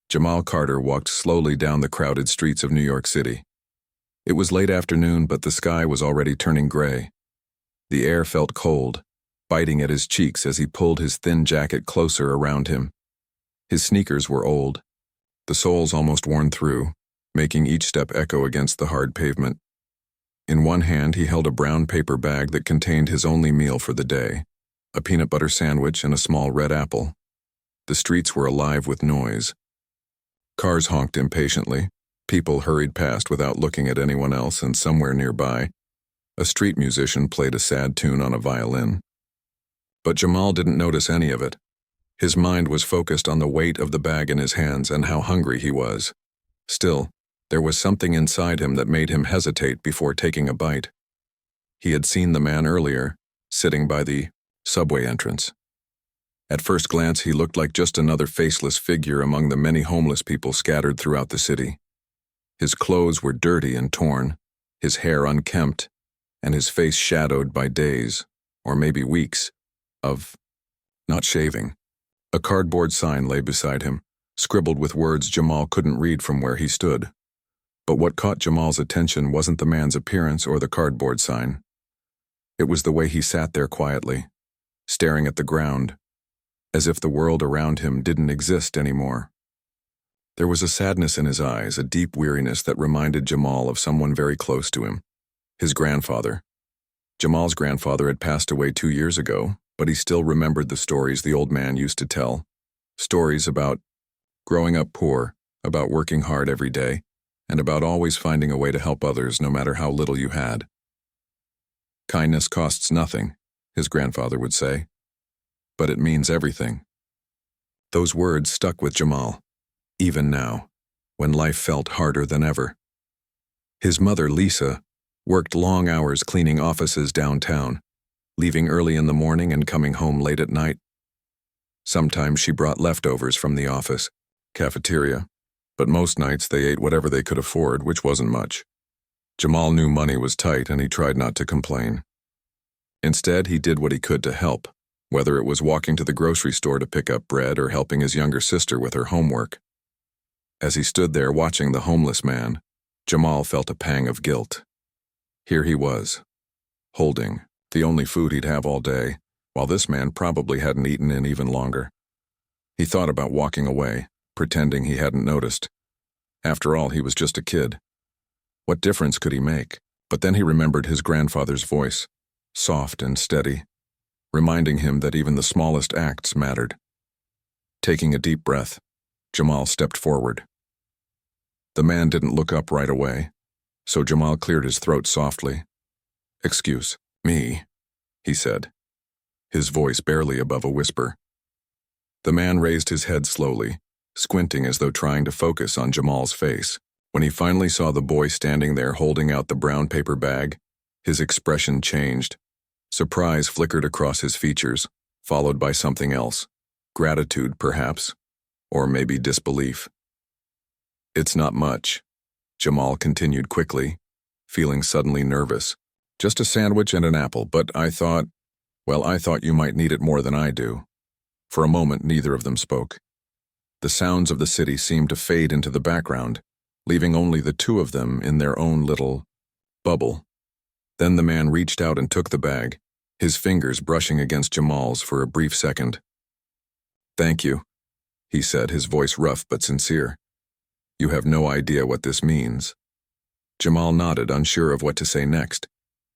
Jamal Carter walked slowly down the crowded streets of New York City. It was late afternoon, but the sky was already turning gray. The air felt cold, biting at his cheeks as he pulled his thin jacket closer around him. His sneakers were old, the soles almost worn through, making each step echo against the hard pavement. In one hand, he held a brown paper bag that contained his only meal for the day, a peanut butter sandwich and a small red apple. The streets were alive with noise. Cars honked impatiently, people hurried past without looking at anyone else, and somewhere nearby, a street musician played a sad tune on a violin. But Jamal didn't notice any of it. His mind was focused on the weight of the bag in his hands and how hungry he was. Still, there was something inside him that made him hesitate before taking a bite. He had seen the man earlier, sitting by the subway entrance. At first glance, he looked like just another faceless figure among the many homeless people scattered throughout the city. His clothes were dirty and torn, his hair unkempt, and his face shadowed by days, or maybe weeks, of not shaving. A cardboard sign lay beside him, scribbled with words Jamal couldn't read from where he stood. But what caught Jamal's attention wasn't the man's appearance or the cardboard sign. It was the way he sat there quietly, staring at the ground, as if the world around him didn't exist anymore. There was a sadness in his eyes, a deep weariness that reminded Jamal of someone very close to him, his grandfather. Jamal's grandfather had passed away 2 years ago, but he still remembered the stories the old man used to tell. Stories about growing up poor, about working hard every day, and about always finding a way to help others no matter how little you had. Kindness costs nothing, his grandfather would say, but it means everything. Those words stuck with Jamal, even now, when life felt harder than ever. His mother, Lisa, worked long hours cleaning offices downtown, leaving early in the morning and coming home late at night. Sometimes she brought leftovers from the office, cafeteria, but most nights they ate whatever they could afford, which wasn't much. Jamal knew money was tight and he tried not to complain. Instead, he did what he could to help, whether it was walking to the grocery store to pick up bread or helping his younger sister with her homework. As he stood there watching the homeless man, Jamal felt a pang of guilt. Here he was, holding the only food he'd have all day, while this man probably hadn't eaten in even longer. He thought about walking away, pretending he hadn't noticed. After all, he was just a kid. What difference could he make? But then he remembered his grandfather's voice, soft and steady, reminding him that even the smallest acts mattered. Taking a deep breath, Jamal stepped forward. The man didn't look up right away, so Jamal cleared his throat softly. "Excuse me," he said, his voice barely above a whisper. The man raised his head slowly, squinting as though trying to focus on Jamal's face. When he finally saw the boy standing there holding out the brown paper bag, his expression changed. Surprise flickered across his features, followed by something else. Gratitude, perhaps, or maybe disbelief. "It's not much," Jamal continued quickly, feeling suddenly nervous. "Just a sandwich and an apple, but I thought you might need it more than I do." For a moment, neither of them spoke. The sounds of the city seemed to fade into the background, leaving only the two of them in their own little bubble. Then the man reached out and took the bag, his fingers brushing against Jamal's for a brief second. "Thank you," he said, his voice rough but sincere. "You have no idea what this means." Jamal nodded, unsure of what to say next.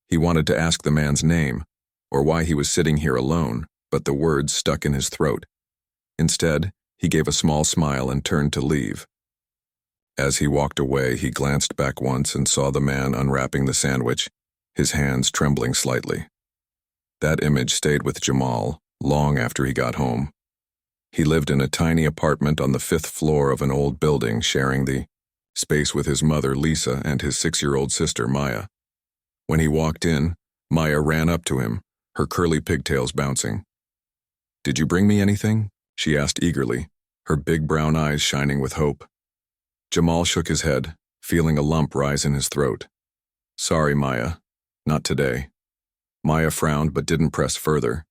He wanted to ask the man's name, or why he was sitting here alone, but the words stuck in his throat. Instead, he gave a small smile and turned to leave. As he walked away, he glanced back once and saw the man unwrapping the sandwich, his hands trembling slightly. That image stayed with Jamal long after he got home. He lived in a tiny apartment on the 5th floor of an old building, sharing the space with his mother, Lisa, and his 6-year-old sister, Maya. When he walked in, Maya ran up to him, her curly pigtails bouncing. "Did you bring me anything?" she asked eagerly, her big brown eyes shining with hope. Jamal shook his head, feeling a lump rise in his throat. "Sorry, Maya. Not today." Maya frowned but didn't press further.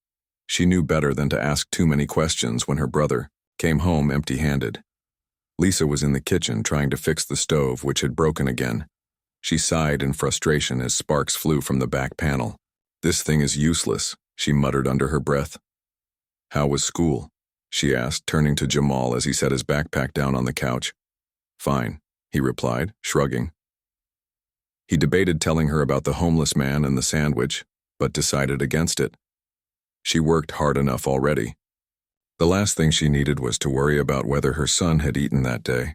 She knew better than to ask too many questions when her brother came home empty-handed. Lisa was in the kitchen trying to fix the stove, which had broken again. She sighed in frustration as sparks flew from the back panel. "This thing is useless," she muttered under her breath. "How was school?" she asked, turning to Jamal as he set his backpack down on the couch. "Fine," he replied, shrugging. He debated telling her about the homeless man and the sandwich, but decided against it. She worked hard enough already. The last thing she needed was to worry about whether her son had eaten that day.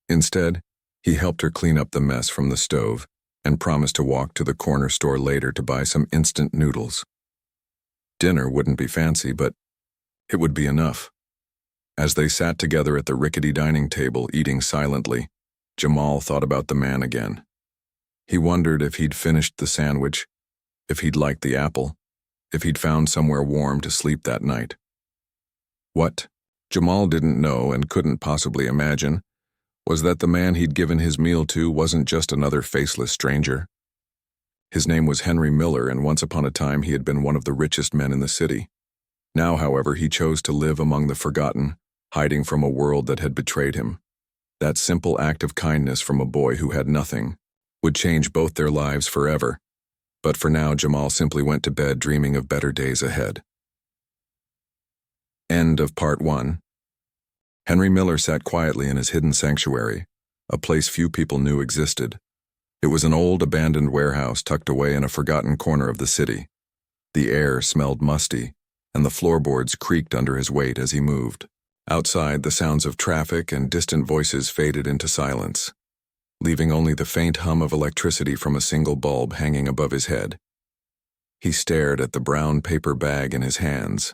Instead, he helped her clean up the mess from the stove and promised to walk to the corner store later to buy some instant noodles. Dinner wouldn't be fancy, but it would be enough. As they sat together at the rickety dining table eating silently, Jamal thought about the man again. He wondered if he'd finished the sandwich, if he'd liked the apple, if he'd found somewhere warm to sleep that night. What Jamal didn't know and couldn't possibly imagine was that the man he'd given his meal to wasn't just another faceless stranger. His name was Henry Miller, and once upon a time he had been one of the richest men in the city. Now, however, he chose to live among the forgotten, hiding from a world that had betrayed him. That simple act of kindness from a boy who had nothing would change both their lives forever. But for now, Jamal simply went to bed dreaming of better days ahead. End of Part 1. Henry Miller sat quietly in his hidden sanctuary, a place few people knew existed. It was an old, abandoned warehouse tucked away in a forgotten corner of the city. The air smelled musty, and the floorboards creaked under his weight as he moved. Outside, the sounds of traffic and distant voices faded into silence, leaving only the faint hum of electricity from a single bulb hanging above his head. He stared at the brown paper bag in his hands,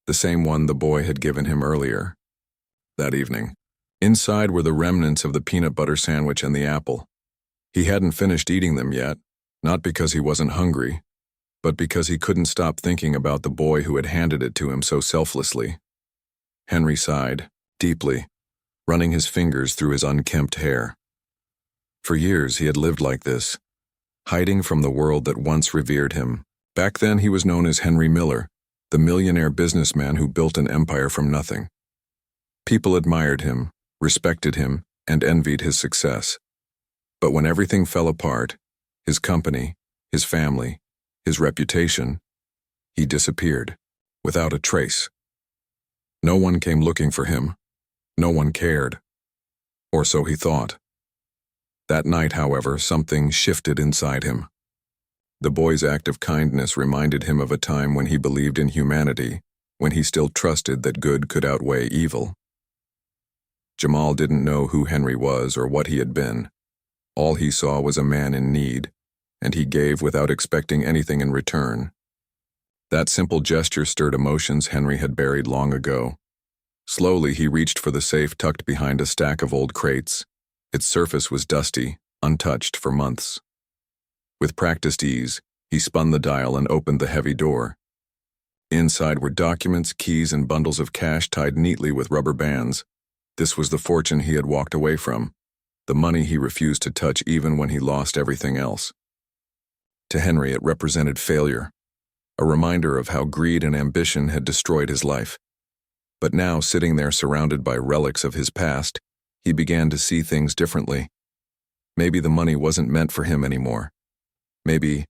the same one the boy had given him earlier that evening. Inside were the remnants of the peanut butter sandwich and the apple. He hadn't finished eating them yet, not because he wasn't hungry, but because he couldn't stop thinking about the boy who had handed it to him so selflessly. Henry sighed, deeply, running his fingers through his unkempt hair. For years he had lived like this, hiding from the world that once revered him. Back then he was known as Henry Miller, the millionaire businessman who built an empire from nothing. People admired him, respected him, and envied his success. But when everything fell apart, his company, his family, his reputation, he disappeared, without a trace. No one came looking for him. No one cared. Or so he thought. That night, however, something shifted inside him. The boy's act of kindness reminded him of a time when he believed in humanity, when he still trusted that good could outweigh evil. Jamal didn't know who Henry was or what he had been. All he saw was a man in need, and he gave without expecting anything in return. That simple gesture stirred emotions Henry had buried long ago. Slowly, he reached for the safe tucked behind a stack of old crates. Its surface was dusty, untouched for months. With practiced ease, he spun the dial and opened the heavy door. Inside were documents, keys, and bundles of cash tied neatly with rubber bands. This was the fortune he had walked away from, the money he refused to touch even when he lost everything else. To Henry, it represented failure, a reminder of how greed and ambition had destroyed his life. But now, sitting there surrounded by relics of his past, he began to see things differently. Maybe the money wasn't meant for him anymore. Maybe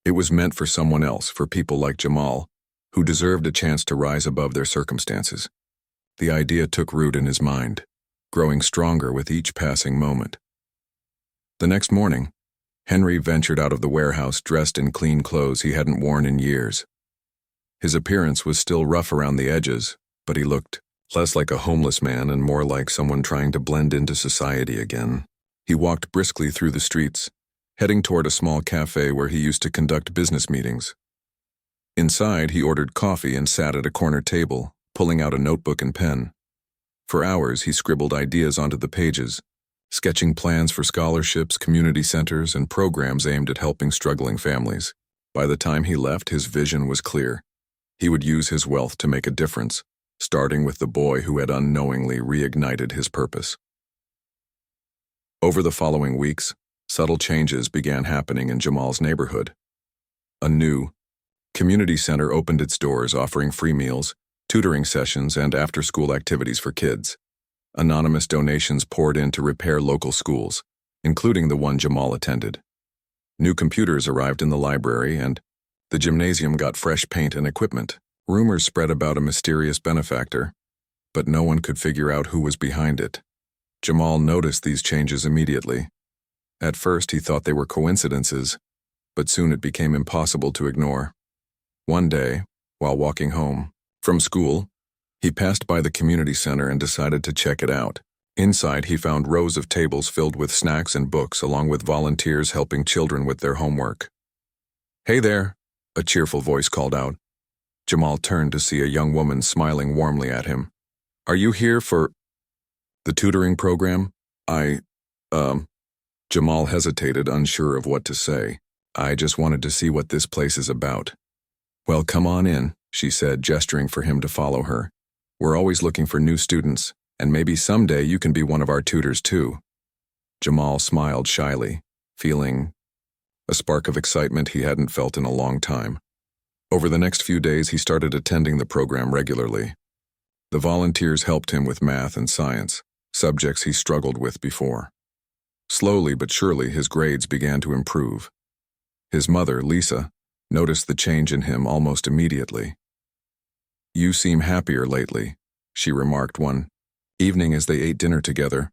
it was meant for someone else, for people like Jamal, who deserved a chance to rise above their circumstances. The idea took root in his mind, growing stronger with each passing moment. The next morning, Henry ventured out of the warehouse dressed in clean clothes he hadn't worn in years. His appearance was still rough around the edges, but he looked less like a homeless man and more like someone trying to blend into society again. He walked briskly through the streets, heading toward a small cafe where he used to conduct business meetings. Inside, he ordered coffee and sat at a corner table, pulling out a notebook and pen. For hours, he scribbled ideas onto the pages, sketching plans for scholarships, community centers, and programs aimed at helping struggling families. By the time he left, his vision was clear. He would use his wealth to make a difference, starting with the boy who had unknowingly reignited his purpose. Over the following weeks, subtle changes began happening in Jamal's neighborhood. A new community center opened its doors, offering free meals, tutoring sessions, and after-school activities for kids. Anonymous donations poured in to repair local schools, including the one Jamal attended. New computers arrived in the library, and the gymnasium got fresh paint and equipment. Rumors spread about a mysterious benefactor, but no one could figure out who was behind it. Jamal noticed these changes immediately. At first, he thought they were coincidences, but soon it became impossible to ignore. One day, while walking home from school, he passed by the community center and decided to check it out. Inside, he found rows of tables filled with snacks and books, along with volunteers helping children with their homework. "Hey there," a cheerful voice called out. Jamal turned to see a young woman smiling warmly at him. "Are you here for the tutoring program?" Jamal hesitated, unsure of what to say. "I just wanted to see what this place is about." "Well, come on in," she said, gesturing for him to follow her. "We're always looking for new students, and maybe someday you can be one of our tutors too." Jamal smiled shyly, feeling a spark of excitement he hadn't felt in a long time. Over the next few days, he started attending the program regularly. The volunteers helped him with math and science, subjects he struggled with before. Slowly but surely, his grades began to improve. His mother, Lisa, noticed the change in him almost immediately. "You seem happier lately," she remarked one evening as they ate dinner together.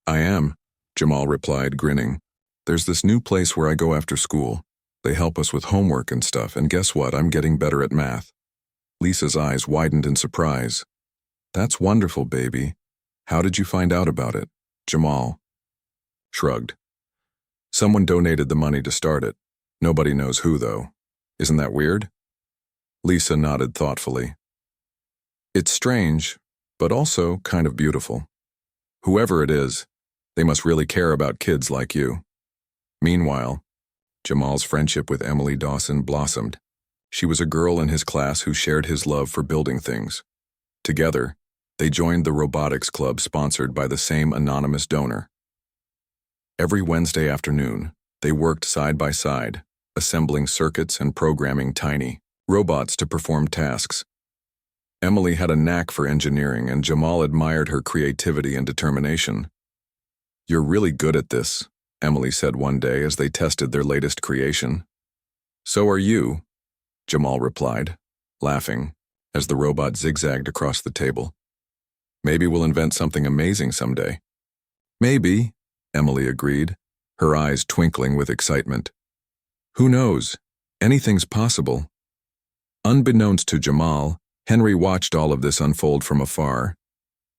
"I am," Jamal replied, grinning. "There's this new place where I go after school. They help us with homework and stuff, and guess what? I'm getting better at math." Lisa's eyes widened in surprise. "That's wonderful, baby. How did you find out about it?" Jamal shrugged. "Someone donated the money to start it. Nobody knows who, though. Isn't that weird?" Lisa nodded thoughtfully. "It's strange, but also kind of beautiful. Whoever it is, they must really care about kids like you." Meanwhile, Jamal's friendship with Emily Dawson blossomed. She was a girl in his class who shared his love for building things. Together, they joined the robotics club sponsored by the same anonymous donor. Every Wednesday afternoon, they worked side by side, assembling circuits and programming tiny robots to perform tasks. Emily had a knack for engineering, and Jamal admired her creativity and determination. "You're really good at this," Emily said one day as they tested their latest creation. "So are you," Jamal replied, laughing, as the robot zigzagged across the table. "Maybe we'll invent something amazing someday." "Maybe," Emily agreed, her eyes twinkling with excitement. "Who knows? Anything's possible." Unbeknownst to Jamal, Henry watched all of this unfold from afar.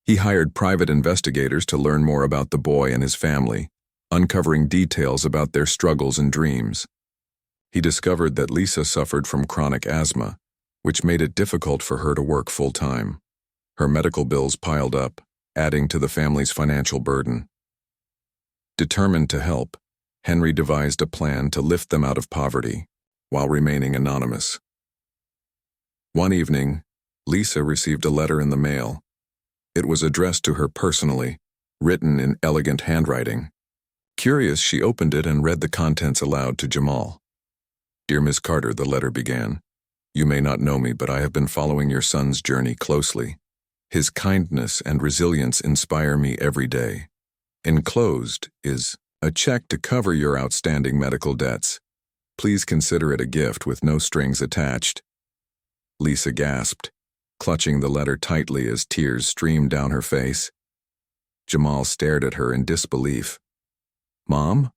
He hired private investigators to learn more about the boy and his family, uncovering details about their struggles and dreams. He discovered that Lisa suffered from chronic asthma, which made it difficult for her to work full-time. Her medical bills piled up, adding to the family's financial burden. Determined to help, Henry devised a plan to lift them out of poverty, while remaining anonymous. One evening, Lisa received a letter in the mail. It was addressed to her personally, written in elegant handwriting. Curious, she opened it and read the contents aloud to Jamal. "Dear Miss Carter," the letter began. "You may not know me, but I have been following your son's journey closely. His kindness and resilience inspire me every day. Enclosed is a check to cover your outstanding medical debts. Please consider it a gift with no strings attached." Lisa gasped, clutching the letter tightly as tears streamed down her face. Jamal stared at her in disbelief. "Mom?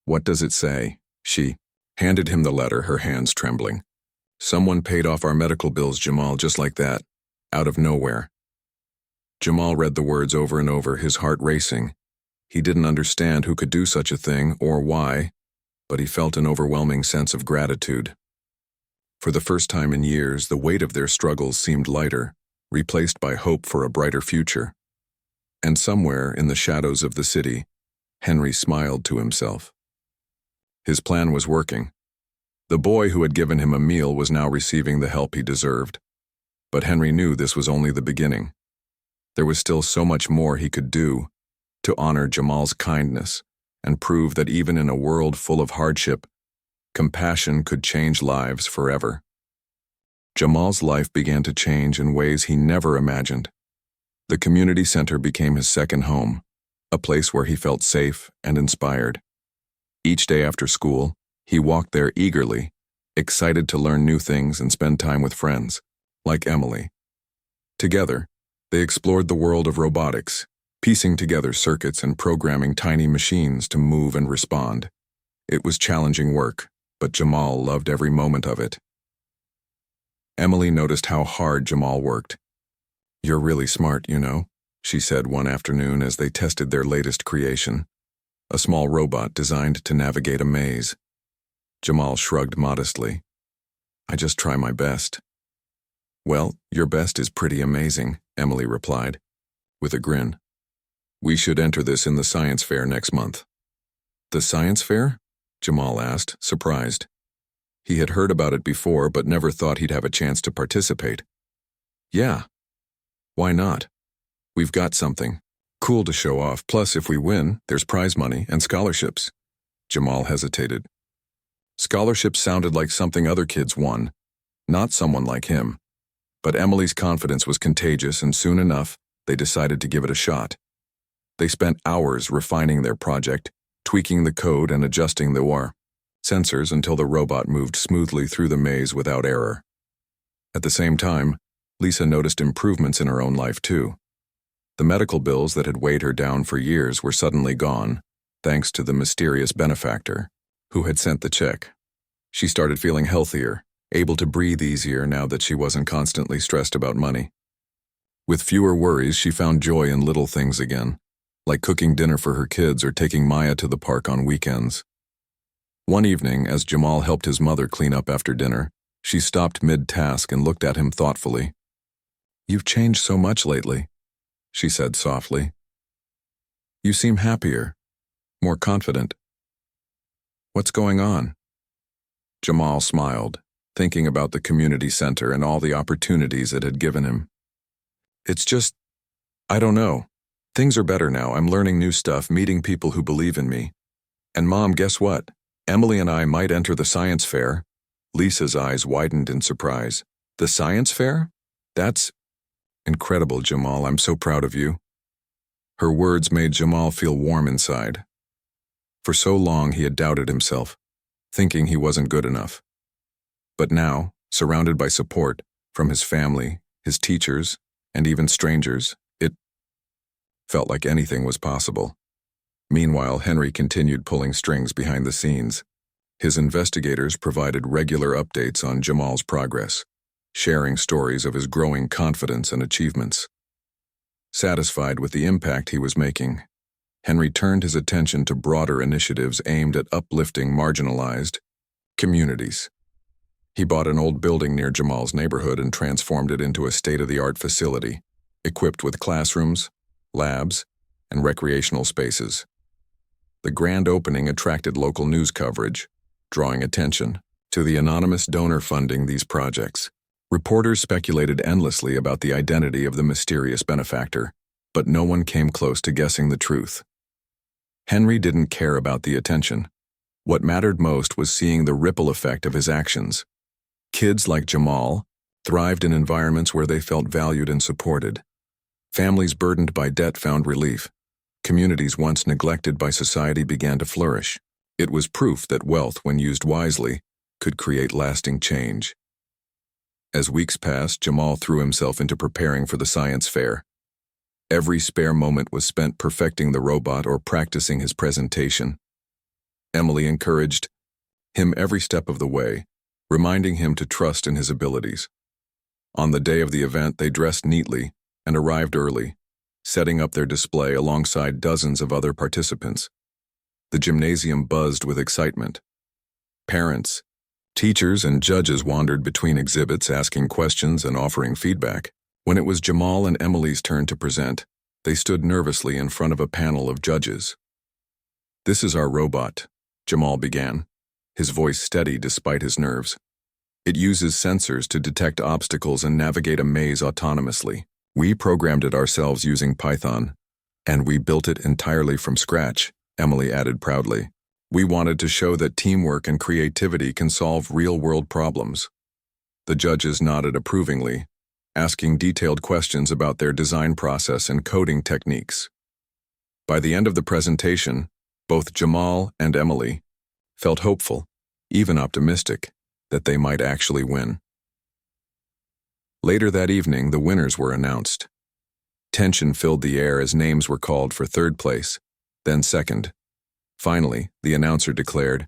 What does it say?" She handed him the letter, her hands trembling. "Someone paid off our medical bills, Jamal, just like that, out of nowhere." Jamal read the words over and over, his heart racing. He didn't understand who could do such a thing or why, but he felt an overwhelming sense of gratitude. For the first time in years, the weight of their struggles seemed lighter, replaced by hope for a brighter future. And somewhere in the shadows of the city, Henry smiled to himself. His plan was working. The boy who had given him a meal was now receiving the help he deserved. But Henry knew this was only the beginning. There was still so much more he could do to honor Jamal's kindness and prove that even in a world full of hardship, compassion could change lives forever. Jamal's life began to change in ways he never imagined. The community center became his second home, a place where he felt safe and inspired. Each day after school, he walked there eagerly, excited to learn new things and spend time with friends, like Emily. Together, they explored the world of robotics, piecing together circuits and programming tiny machines to move and respond. It was challenging work, but Jamal loved every moment of it. Emily noticed how hard Jamal worked. "You're really smart, you know," she said one afternoon as they tested their latest creation, a small robot designed to navigate a maze. Jamal shrugged modestly. "I just try my best." "Well, your best is pretty amazing," Emily replied, with a grin. "We should enter this in the science fair next month." "The science fair?" Jamal asked, surprised. He had heard about it before but never thought he'd have a chance to participate. "Yeah. Why not? We've got something cool to show off, plus if we win, there's prize money and scholarships." Jamal hesitated. Scholarships sounded like something other kids won, not someone like him. But Emily's confidence was contagious, and soon enough, they decided to give it a shot. They spent hours refining their project, tweaking the code and adjusting the sensors until the robot moved smoothly through the maze without error. At the same time, Lisa noticed improvements in her own life too. The medical bills that had weighed her down for years were suddenly gone, thanks to the mysterious benefactor who had sent the check. She started feeling healthier, able to breathe easier now that she wasn't constantly stressed about money. With fewer worries, she found joy in little things again, like cooking dinner for her kids or taking Maya to the park on weekends. One evening, as Jamal helped his mother clean up after dinner, she stopped mid-task and looked at him thoughtfully. "You've changed so much lately," she said softly. "You seem happier, more confident. What's going on?" Jamal smiled, thinking about the community center and all the opportunities it had given him. "It's just, I don't know. Things are better now. I'm learning new stuff, meeting people who believe in me. And Mom, guess what? Emily and I might enter the science fair." Lisa's eyes widened in surprise. "The science fair? That's incredible, Jamal. I'm so proud of you." Her words made Jamal feel warm inside. For so long he had doubted himself, thinking he wasn't good enough. But now, surrounded by support from his family, his teachers, and even strangers, it felt like anything was possible. Meanwhile, Henry continued pulling strings behind the scenes. His investigators provided regular updates on Jamal's progress, sharing stories of his growing confidence and achievements. Satisfied with the impact he was making, Henry turned his attention to broader initiatives aimed at uplifting marginalized communities. He bought an old building near Jamal's neighborhood and transformed it into a state-of-the-art facility, equipped with classrooms, labs, and recreational spaces. The grand opening attracted local news coverage, drawing attention to the anonymous donor funding these projects. Reporters speculated endlessly about the identity of the mysterious benefactor, but no one came close to guessing the truth. Henry didn't care about the attention. What mattered most was seeing the ripple effect of his actions. Kids like Jamal thrived in environments where they felt valued and supported. Families burdened by debt found relief. Communities once neglected by society began to flourish. It was proof that wealth, when used wisely, could create lasting change. As weeks passed, Jamal threw himself into preparing for the science fair. Every spare moment was spent perfecting the robot or practicing his presentation. Emily encouraged him every step of the way, reminding him to trust in his abilities. On the day of the event, they dressed neatly and arrived early, setting up their display alongside dozens of other participants. The gymnasium buzzed with excitement. Parents, teachers, and judges wandered between exhibits, asking questions and offering feedback. When it was Jamal and Emily's turn to present, they stood nervously in front of a panel of judges. "This is our robot," Jamal began, his voice steady despite his nerves. "It uses sensors to detect obstacles and navigate a maze autonomously. We programmed it ourselves using Python, and we built it entirely from scratch," Emily added proudly. "We wanted to show that teamwork and creativity can solve real-world problems." The judges nodded approvingly, asking detailed questions about their design process and coding techniques. By the end of the presentation, both Jamal and Emily felt hopeful, even optimistic, that they might actually win. Later that evening, the winners were announced. Tension filled the air as names were called for third place, then second. Finally, the announcer declared,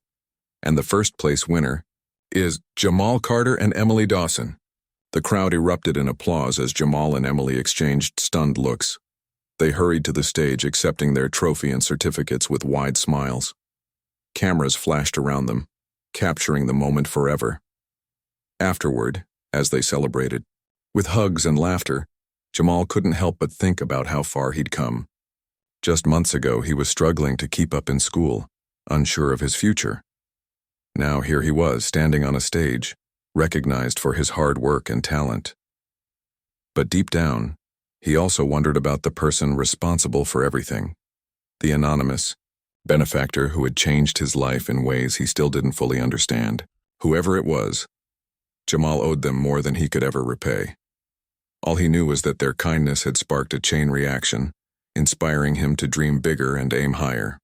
and the first place winner is Jamal Carter and Emily Dawson. The crowd erupted in applause as Jamal and Emily exchanged stunned looks. They hurried to the stage, accepting their trophy and certificates with wide smiles. Cameras flashed around them, capturing the moment forever. Afterward, as they celebrated, with hugs and laughter, Jamal couldn't help but think about how far he'd come. Just months ago, he was struggling to keep up in school, unsure of his future. Now here he was, standing on a stage, recognized for his hard work and talent. But deep down, he also wondered about the person responsible for everything, the anonymous benefactor who had changed his life in ways he still didn't fully understand. Whoever it was, Jamal owed them more than he could ever repay. All he knew was that their kindness had sparked a chain reaction, inspiring him to dream bigger and aim higher.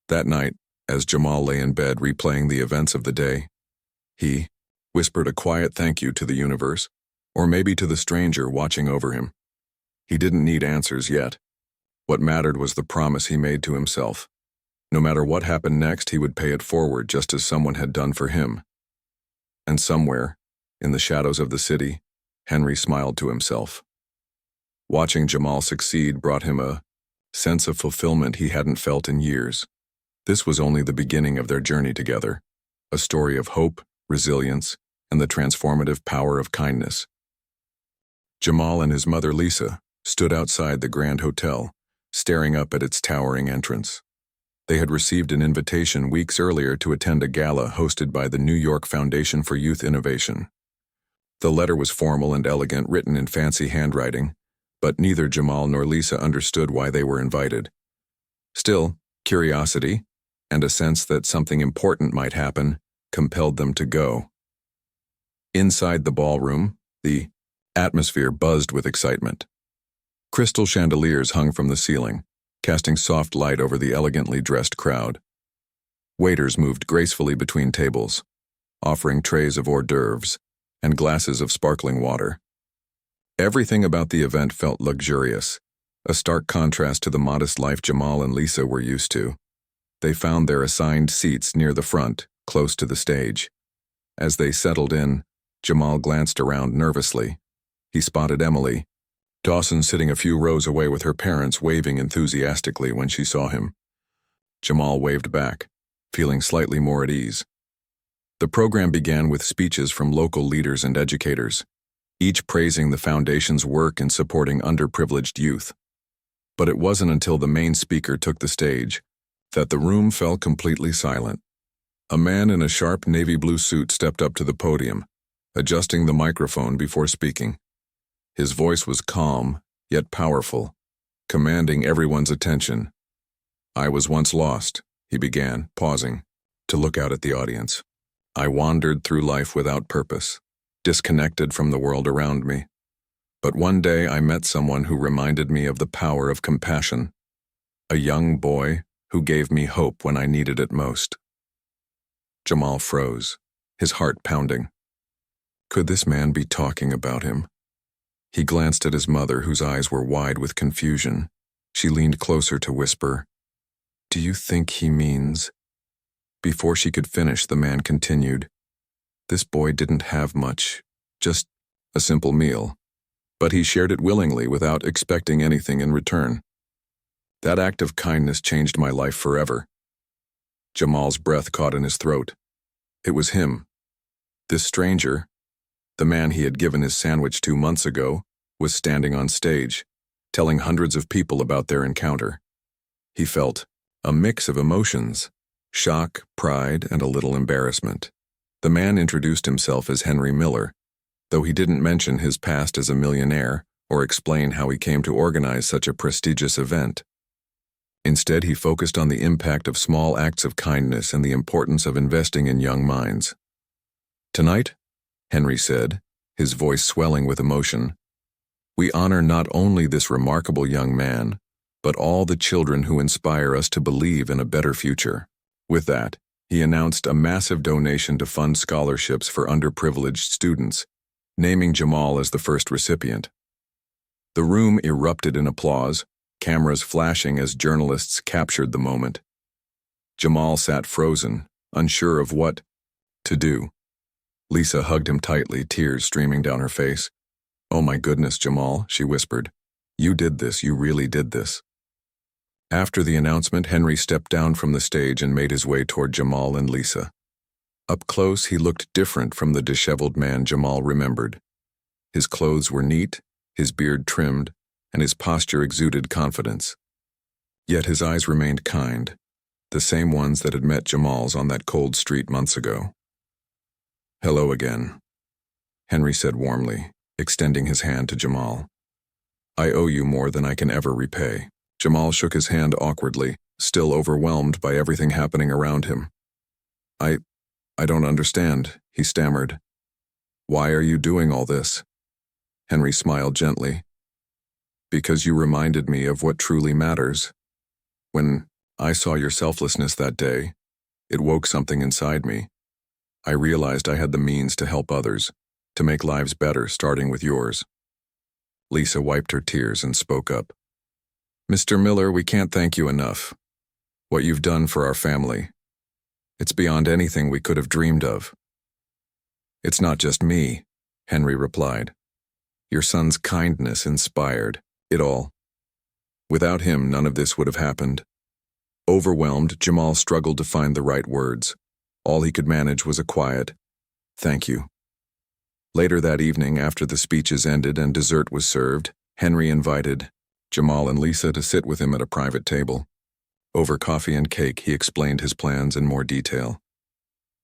That night, as Jamal lay in bed replaying the events of the day, he whispered a quiet thank you to the universe, or maybe to the stranger watching over him. He didn't need answers yet. What mattered was the promise he made to himself. No matter what happened next, he would pay it forward just as someone had done for him. And somewhere, in the shadows of the city, Henry smiled to himself. Watching Jamal succeed brought him a sense of fulfillment he hadn't felt in years. This was only the beginning of their journey together, a story of hope, resilience, and the transformative power of kindness. Jamal and his mother Lisa stood outside the Grand Hotel, staring up at its towering entrance. They had received an invitation weeks earlier to attend a gala hosted by the New York Foundation for Youth Innovation. The letter was formal and elegant, written in fancy handwriting, but neither Jamal nor Lisa understood why they were invited. Still, curiosity, and a sense that something important might happen, compelled them to go. Inside the ballroom, the atmosphere buzzed with excitement. Crystal chandeliers hung from the ceiling, casting soft light over the elegantly dressed crowd. Waiters moved gracefully between tables, offering trays of hors d'oeuvres and glasses of sparkling water. Everything about the event felt luxurious, a stark contrast to the modest life Jamal and Lisa were used to. They found their assigned seats near the front, close to the stage. As they settled in, Jamal glanced around nervously. He spotted Emily Dawson sitting a few rows away with her parents, waving enthusiastically when she saw him. Jamal waved back, feeling slightly more at ease. The program began with speeches from local leaders and educators, each praising the foundation's work in supporting underprivileged youth. But it wasn't until the main speaker took the stage that the room fell completely silent. A man in a sharp navy blue suit stepped up to the podium, adjusting the microphone before speaking. His voice was calm, yet powerful, commanding everyone's attention. "I was once lost," he began, pausing, to look out at the audience. "I wandered through life without purpose, disconnected from the world around me. But one day I met someone who reminded me of the power of compassion, a young boy who gave me hope when I needed it most." Jamal froze, his heart pounding. Could this man be talking about him? He glanced at his mother, whose eyes were wide with confusion. She leaned closer to whisper, "Do you think he means?" Before she could finish, the man continued, "This boy didn't have much, just a simple meal, but he shared it willingly without expecting anything in return. That act of kindness changed my life forever." Jamal's breath caught in his throat. It was him. This stranger, the man he had given his sandwich to months ago, was standing on stage, telling hundreds of people about their encounter. He felt a mix of emotions, shock, pride, and a little embarrassment. The man introduced himself as Henry Miller, though he didn't mention his past as a millionaire or explain how he came to organize such a prestigious event. Instead, he focused on the impact of small acts of kindness and the importance of investing in young minds. "Tonight," Henry said, his voice swelling with emotion. "We honor not only this remarkable young man, but all the children who inspire us to believe in a better future." With that, he announced a massive donation to fund scholarships for underprivileged students, naming Jamal as the first recipient. The room erupted in applause, cameras flashing as journalists captured the moment. Jamal sat frozen, unsure of what to do. Lisa hugged him tightly, tears streaming down her face. "Oh my goodness, Jamal," she whispered. "You did this, you really did this." After the announcement, Henry stepped down from the stage and made his way toward Jamal and Lisa. Up close, he looked different from the disheveled man Jamal remembered. His clothes were neat, his beard trimmed, and his posture exuded confidence. Yet his eyes remained kind, the same ones that had met Jamal's on that cold street months ago. "Hello again," Henry said warmly, extending his hand to Jamal. "I owe you more than I can ever repay." Jamal shook his hand awkwardly, still overwhelmed by everything happening around him. I don't understand," he stammered. "Why are you doing all this?" Henry smiled gently. "Because you reminded me of what truly matters. When I saw your selflessness that day, it woke something inside me. I realized I had the means to help others, to make lives better, starting with yours." Lisa wiped her tears and spoke up. "Mr. Miller, we can't thank you enough. What you've done for our family. It's beyond anything we could have dreamed of." "It's not just me," Henry replied. "Your son's kindness inspired it all. Without him, none of this would have happened." Overwhelmed, Jamal struggled to find the right words. All he could manage was a quiet, "Thank you." Later that evening, after the speeches ended and dessert was served, Henry invited Jamal and Lisa to sit with him at a private table. Over coffee and cake, he explained his plans in more detail.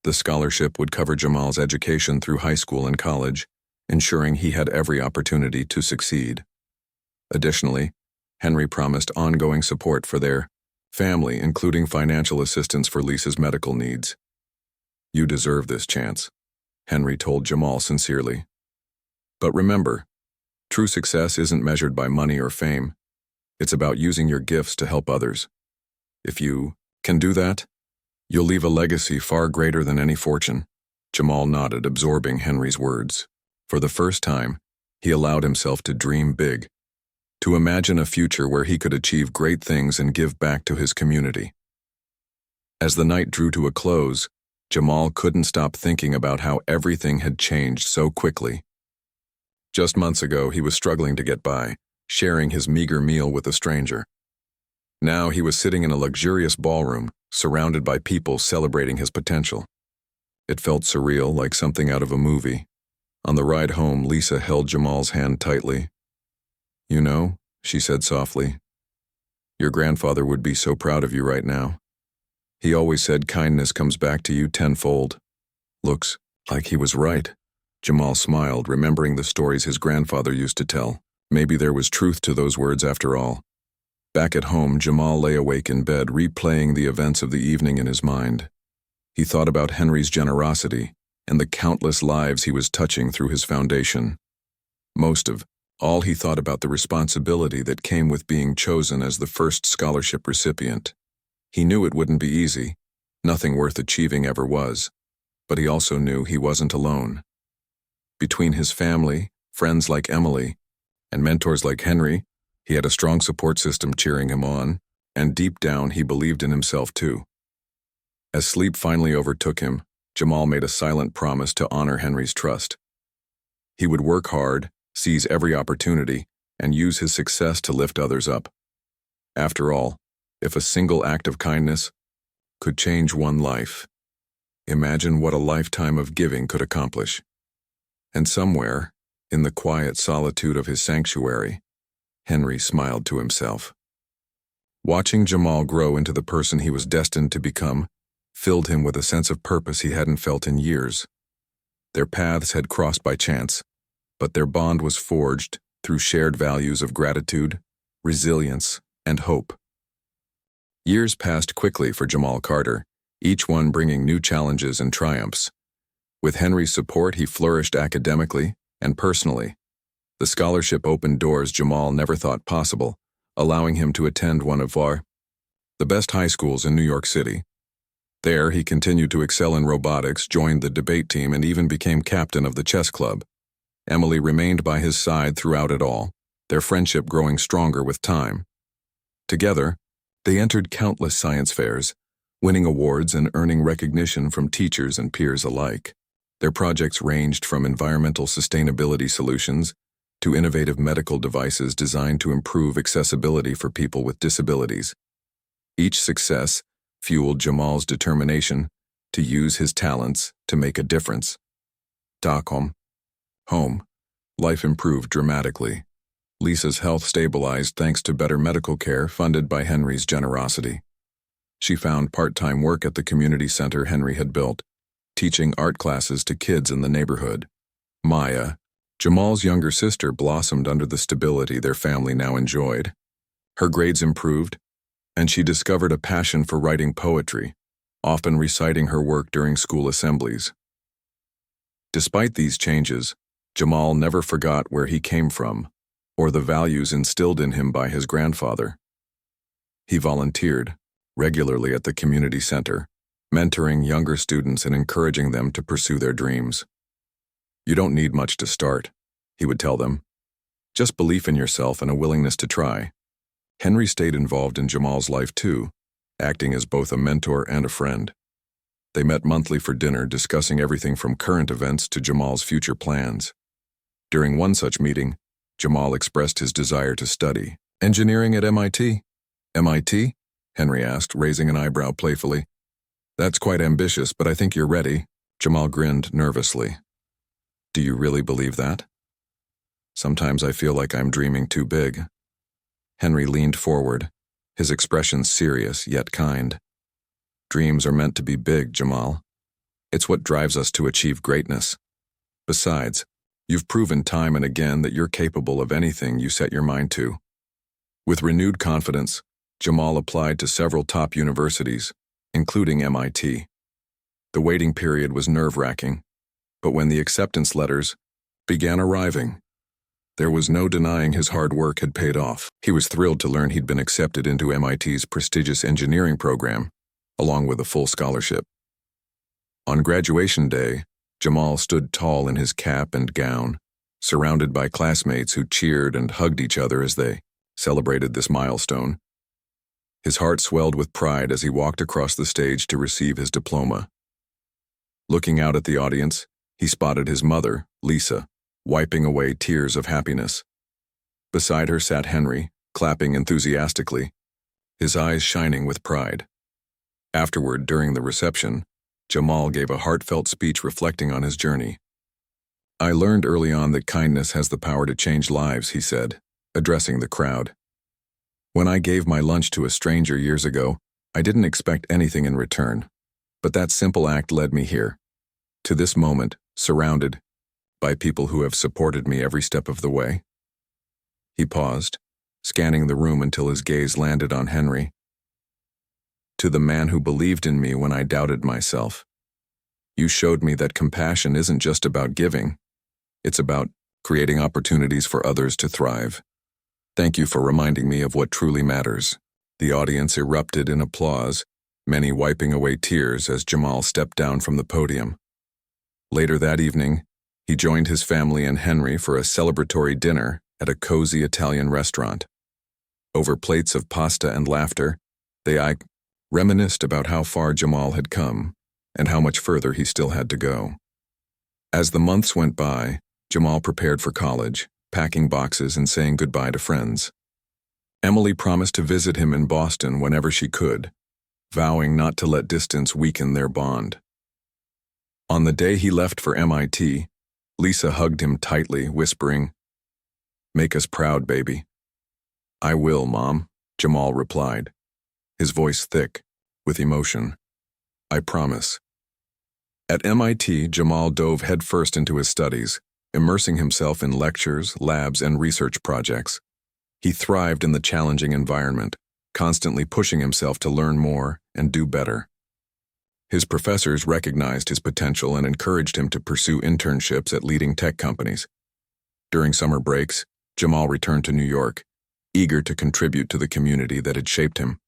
The scholarship would cover Jamal's education through high school and college, ensuring he had every opportunity to succeed. Additionally, Henry promised ongoing support for their family, including financial assistance for Lisa's medical needs. "You deserve this chance," Henry told Jamal sincerely. "But remember, true success isn't measured by money or fame. It's about using your gifts to help others. If you can do that, you'll leave a legacy far greater than any fortune." Jamal nodded, absorbing Henry's words. For the first time, he allowed himself to dream big, to imagine a future where he could achieve great things and give back to his community. As the night drew to a close, Jamal couldn't stop thinking about how everything had changed so quickly. Just months ago, he was struggling to get by, sharing his meager meal with a stranger. Now he was sitting in a luxurious ballroom, surrounded by people celebrating his potential. It felt surreal, like something out of a movie. On the ride home, Lisa held Jamal's hand tightly. "You know," she said softly, "your grandfather would be so proud of you right now. He always said kindness comes back to you tenfold." Looks like he was right. Jamal smiled, remembering the stories his grandfather used to tell. Maybe there was truth to those words after all. Back at home, Jamal lay awake in bed, replaying the events of the evening in his mind. He thought about Henry's generosity and the countless lives he was touching through his foundation. Most of all, he thought about the responsibility that came with being chosen as the first scholarship recipient. He knew it wouldn't be easy. Nothing worth achieving ever was. But he also knew he wasn't alone. Between his family, friends like Emily, and mentors like Henry, he had a strong support system cheering him on, and deep down he believed in himself too. As sleep finally overtook him, Jamal made a silent promise to honor Henry's trust. He would work hard, seize every opportunity, and use his success to lift others up. After all, if a single act of kindness could change one life, imagine what a lifetime of giving could accomplish. And somewhere, in the quiet solitude of his sanctuary, Henry smiled to himself. Watching Jamal grow into the person he was destined to become filled him with a sense of purpose he hadn't felt in years. Their paths had crossed by chance, but their bond was forged through shared values of gratitude, resilience, and hope. Years passed quickly for Jamal Carter, each one bringing new challenges and triumphs. With Henry's support, he flourished academically, And personally, the scholarship opened doors Jamal never thought possible, allowing him to attend one of the best high schools in New York City. There, he continued to excel in robotics, joined the debate team, and even became captain of the chess club. Emily remained by his side throughout it all, their friendship growing stronger with time. Together, they entered countless science fairs, winning awards and earning recognition from teachers and peers alike. Their projects ranged from environmental sustainability solutions to innovative medical devices designed to improve accessibility for people with disabilities. Each success fueled Jamal's determination to use his talents to make a difference. Home. Life improved dramatically. Lisa's health stabilized thanks to better medical care funded by Henry's generosity. She found part-time work at the community center Henry had built, teaching art classes to kids in the neighborhood. Maya, Jamal's younger sister, blossomed under the stability their family now enjoyed. Her grades improved, and she discovered a passion for writing poetry, often reciting her work during school assemblies. Despite these changes, Jamal never forgot where he came from, or the values instilled in him by his grandfather. He volunteered regularly at the community center, mentoring younger students and encouraging them to pursue their dreams. "You don't need much to start," he would tell them. "Just belief in yourself and a willingness to try." Henry stayed involved in Jamal's life too, acting as both a mentor and a friend. They met monthly for dinner, discussing everything from current events to Jamal's future plans. During one such meeting, Jamal expressed his desire to study engineering at MIT. "MIT?" Henry asked, raising an eyebrow playfully. "That's quite ambitious, but I think you're ready." Jamal grinned nervously. "Do you really believe that?" "Sometimes I feel like I'm dreaming too big." Henry leaned forward, his expression serious yet kind. "Dreams are meant to be big, Jamal. It's what drives us to achieve greatness. Besides, you've proven time and again that you're capable of anything you set your mind to." With renewed confidence, Jamal applied to several top universities, including MIT. The waiting period was nerve-wracking, but when the acceptance letters began arriving, there was no denying his hard work had paid off. He was thrilled to learn he'd been accepted into MIT's prestigious engineering program, along with a full scholarship. On graduation day, Jamal stood tall in his cap and gown, surrounded by classmates who cheered and hugged each other as they celebrated this milestone. His heart swelled with pride as he walked across the stage to receive his diploma. Looking out at the audience, he spotted his mother, Lisa, wiping away tears of happiness. Beside her sat Henry, clapping enthusiastically, his eyes shining with pride. Afterward, during the reception, Jamal gave a heartfelt speech reflecting on his journey. "I learned early on that kindness has the power to change lives," he said, addressing the crowd. "When I gave my lunch to a stranger years ago, I didn't expect anything in return. But that simple act led me here, to this moment, surrounded by people who have supported me every step of the way." He paused, scanning the room until his gaze landed on Henry. "To the man who believed in me when I doubted myself. You showed me that compassion isn't just about giving. It's about creating opportunities for others to thrive. Thank you for reminding me of what truly matters." The audience erupted in applause, many wiping away tears as Jamal stepped down from the podium. Later that evening, he joined his family and Henry for a celebratory dinner at a cozy Italian restaurant. Over plates of pasta and laughter, they reminisced about how far Jamal had come and how much further he still had to go. As the months went by, Jamal prepared for college, packing boxes and saying goodbye to friends. Emily promised to visit him in Boston whenever she could, vowing not to let distance weaken their bond. On the day he left for MIT, Lisa hugged him tightly, whispering, "Make us proud, baby." "I will, Mom," Jamal replied, his voice thick with emotion. "I promise." At MIT, Jamal dove headfirst into his studies, immersing himself in lectures, labs, and research projects. He thrived in the challenging environment, constantly pushing himself to learn more and do better. His professors recognized his potential and encouraged him to pursue internships at leading tech companies, During summer breaks, Jamal returned to New York, eager to contribute to the community that had shaped him.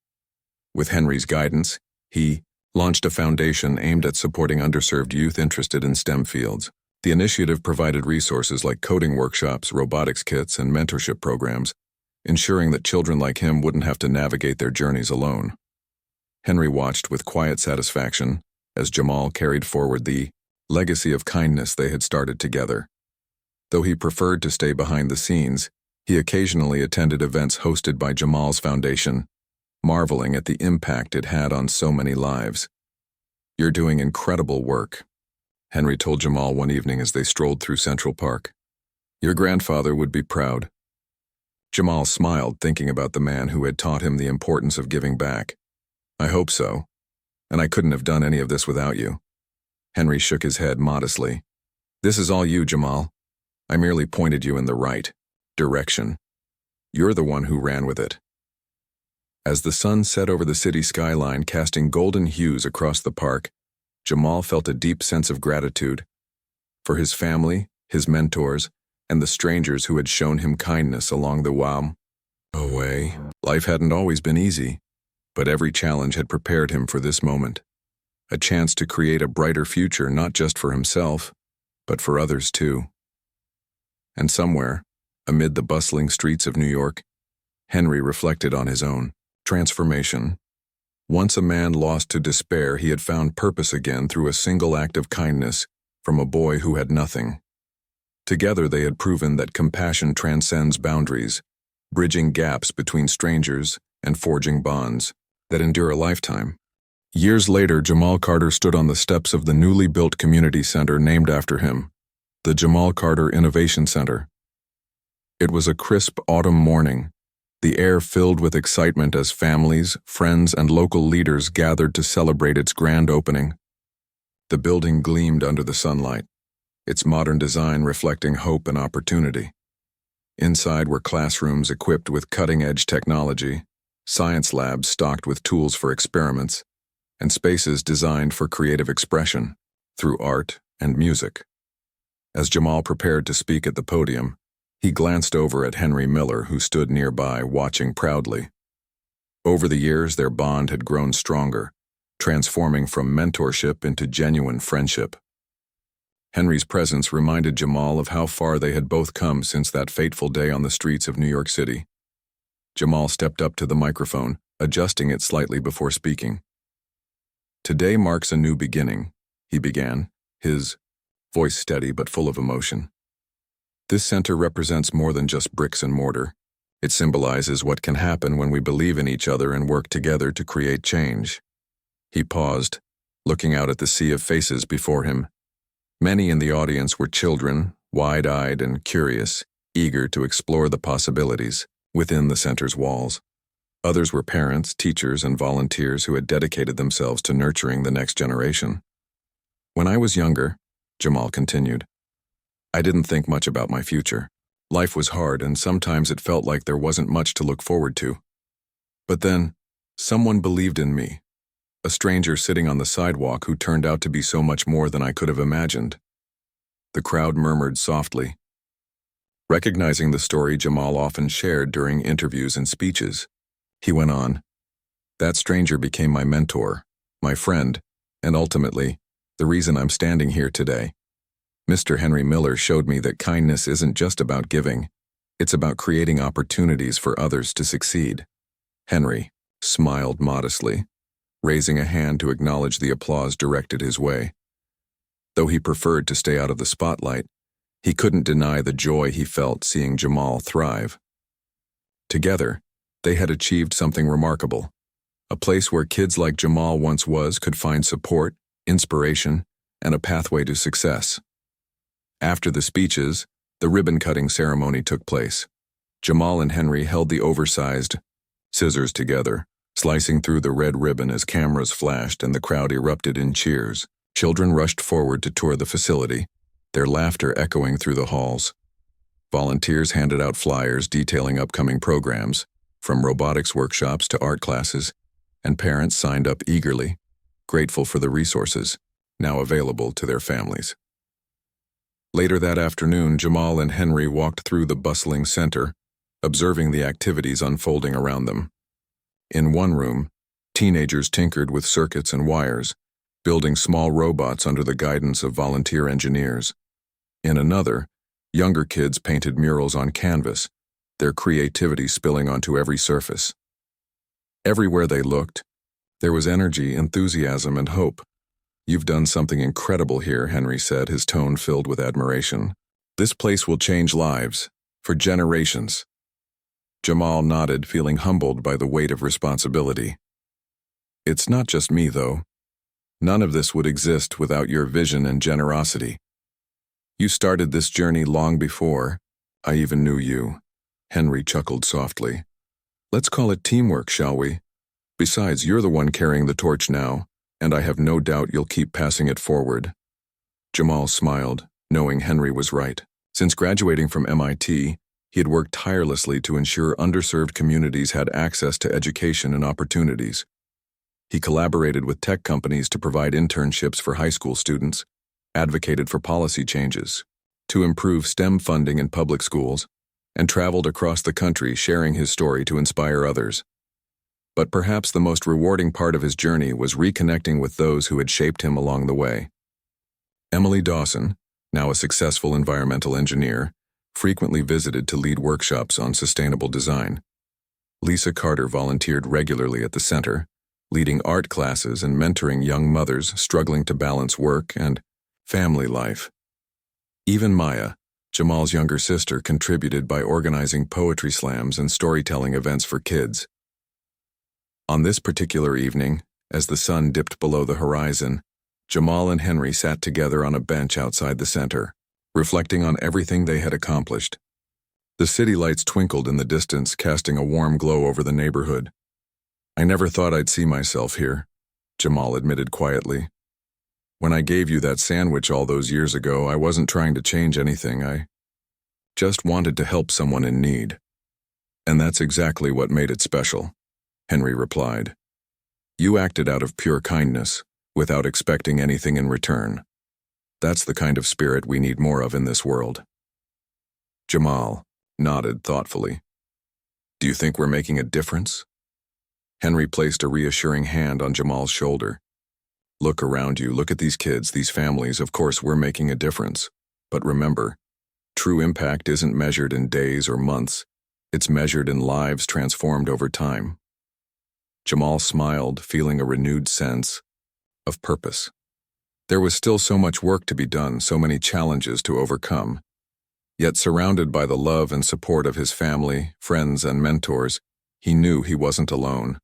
With Henry's guidance, he launched a foundation aimed at supporting underserved youth interested in STEM fields. The initiative provided resources like coding workshops, robotics kits, and mentorship programs, ensuring that children like him wouldn't have to navigate their journeys alone. Henry watched with quiet satisfaction as Jamal carried forward the legacy of kindness they had started together. Though he preferred to stay behind the scenes, he occasionally attended events hosted by Jamal's foundation, marveling at the impact it had on so many lives. "You're doing incredible work," Henry told Jamal one evening as they strolled through Central Park. "Your grandfather would be proud." Jamal smiled, thinking about the man who had taught him the importance of giving back. "I hope so, and I couldn't have done any of this without you." Henry shook his head modestly. "This is all you, Jamal. I merely pointed you in the right direction. You're the one who ran with it." As the sun set over the city skyline, casting golden hues across the park, Jamal felt a deep sense of gratitude for his family, his mentors, and the strangers who had shown him kindness along the way. Life hadn't always been easy, but every challenge had prepared him for this moment. A chance to create a brighter future not just for himself, but for others too. And somewhere, amid the bustling streets of New York, Henry reflected on his own transformation. Once a man lost to despair, he had found purpose again through a single act of kindness from a boy who had nothing. Together they had proven that compassion transcends boundaries, bridging gaps between strangers and forging bonds that endure a lifetime. Years later, Jamal Carter stood on the steps of the newly built community center named after him, the Jamal Carter Innovation Center. It was a crisp autumn morning, the air filled with excitement as families, friends, and local leaders gathered to celebrate its grand opening. The building gleamed under the sunlight, its modern design reflecting hope and opportunity. Inside were classrooms equipped with cutting-edge technology, science labs stocked with tools for experiments, and spaces designed for creative expression through art and music. As Jamal prepared to speak at the podium, he glanced over at Henry Miller, who stood nearby, watching proudly. Over the years, their bond had grown stronger, transforming from mentorship into genuine friendship. Henry's presence reminded Jamal of how far they had both come since that fateful day on the streets of New York City. Jamal stepped up to the microphone, adjusting it slightly before speaking. "Today marks a new beginning," he began, his voice steady but full of emotion. "This center represents more than just bricks and mortar. It symbolizes what can happen when we believe in each other and work together to create change." He paused, looking out at the sea of faces before him. Many in the audience were children, wide-eyed and curious, eager to explore the possibilities within the center's walls. Others were parents, teachers, and volunteers who had dedicated themselves to nurturing the next generation. "When I was younger," Jamal continued, "I didn't think much about my future. Life was hard, and sometimes it felt like there wasn't much to look forward to. But then, someone believed in me. A stranger sitting on the sidewalk who turned out to be so much more than I could have imagined." The crowd murmured softly. Recognizing the story Jamal often shared during interviews and speeches, he went on, "That stranger became my mentor, my friend, and ultimately, the reason I'm standing here today. Mr. Henry Miller showed me that kindness isn't just about giving, it's about creating opportunities for others to succeed." Henry smiled modestly, raising a hand to acknowledge the applause directed his way. Though he preferred to stay out of the spotlight, he couldn't deny the joy he felt seeing Jamal thrive. Together, they had achieved something remarkable, a place where kids like Jamal once was could find support, inspiration, and a pathway to success. After the speeches, the ribbon-cutting ceremony took place. Jamal and Henry held the oversized scissors together, slicing through the red ribbon as cameras flashed and the crowd erupted in cheers. Children rushed forward to tour the facility, their laughter echoing through the halls. Volunteers handed out flyers detailing upcoming programs, from robotics workshops to art classes, and parents signed up eagerly, grateful for the resources now available to their families. Later that afternoon, Jamal and Henry walked through the bustling center, observing the activities unfolding around them. In one room, teenagers tinkered with circuits and wires, building small robots under the guidance of volunteer engineers. In another, younger kids painted murals on canvas, their creativity spilling onto every surface. Everywhere they looked, there was energy, enthusiasm, and hope. "You've done something incredible here," Henry said, his tone filled with admiration. "This place will change lives, for generations." Jamal nodded, feeling humbled by the weight of responsibility. "It's not just me, though. None of this would exist without your vision and generosity. You started this journey long before I even knew you." Henry chuckled softly. "Let's call it teamwork, shall we? Besides, you're the one carrying the torch now, and I have no doubt you'll keep passing it forward." Jamal smiled, knowing Henry was right. Since graduating from MIT, he had worked tirelessly to ensure underserved communities had access to education and opportunities. He collaborated with tech companies to provide internships for high school students, advocated for policy changes to improve STEM funding in public schools, and traveled across the country sharing his story to inspire others. But perhaps the most rewarding part of his journey was reconnecting with those who had shaped him along the way. Emily Dawson, now a successful environmental engineer, frequently visited to lead workshops on sustainable design. Lisa Carter volunteered regularly at the center, leading art classes and mentoring young mothers struggling to balance work and family life. Even Maya, Jamal's younger sister, contributed by organizing poetry slams and storytelling events for kids. On this particular evening, as the sun dipped below the horizon, Jamal and Henry sat together on a bench outside the center, reflecting on everything they had accomplished. The city lights twinkled in the distance, casting a warm glow over the neighborhood. "I never thought I'd see myself here," Jamal admitted quietly. "When I gave you that sandwich all those years ago, I wasn't trying to change anything. I just wanted to help someone in need. And that's exactly what made it special," Henry replied. "You acted out of pure kindness, without expecting anything in return. That's the kind of spirit we need more of in this world." Jamal nodded thoughtfully. "Do you think we're making a difference?" Henry placed a reassuring hand on Jamal's shoulder. "Look around you, look at these kids, these families. Of course we're making a difference. But remember, true impact isn't measured in days or months. It's measured in lives transformed over time." Jamal smiled, feeling a renewed sense of purpose. There was still so much work to be done, so many challenges to overcome. Yet surrounded by the love and support of his family, friends, and mentors, he knew he wasn't alone.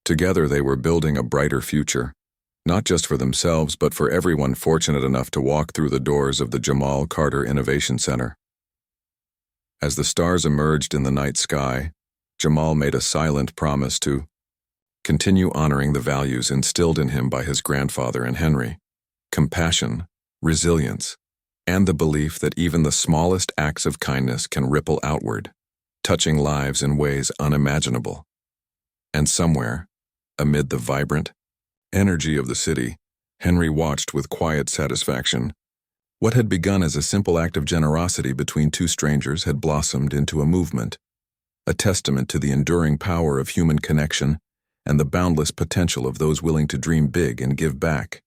Together they were building a brighter future, not just for themselves but for everyone fortunate enough to walk through the doors of the Jamal Carter Innovation Center. As the stars emerged in the night sky, Jamal made a silent promise to continue honoring the values instilled in him by his grandfather and Henry: compassion, resilience, and the belief that even the smallest acts of kindness can ripple outward, touching lives in ways unimaginable. And somewhere, amid the vibrant energy of the city, Henry watched with quiet satisfaction. What had begun as a simple act of generosity between two strangers had blossomed into a movement, a testament to the enduring power of human connection and the boundless potential of those willing to dream big and give back.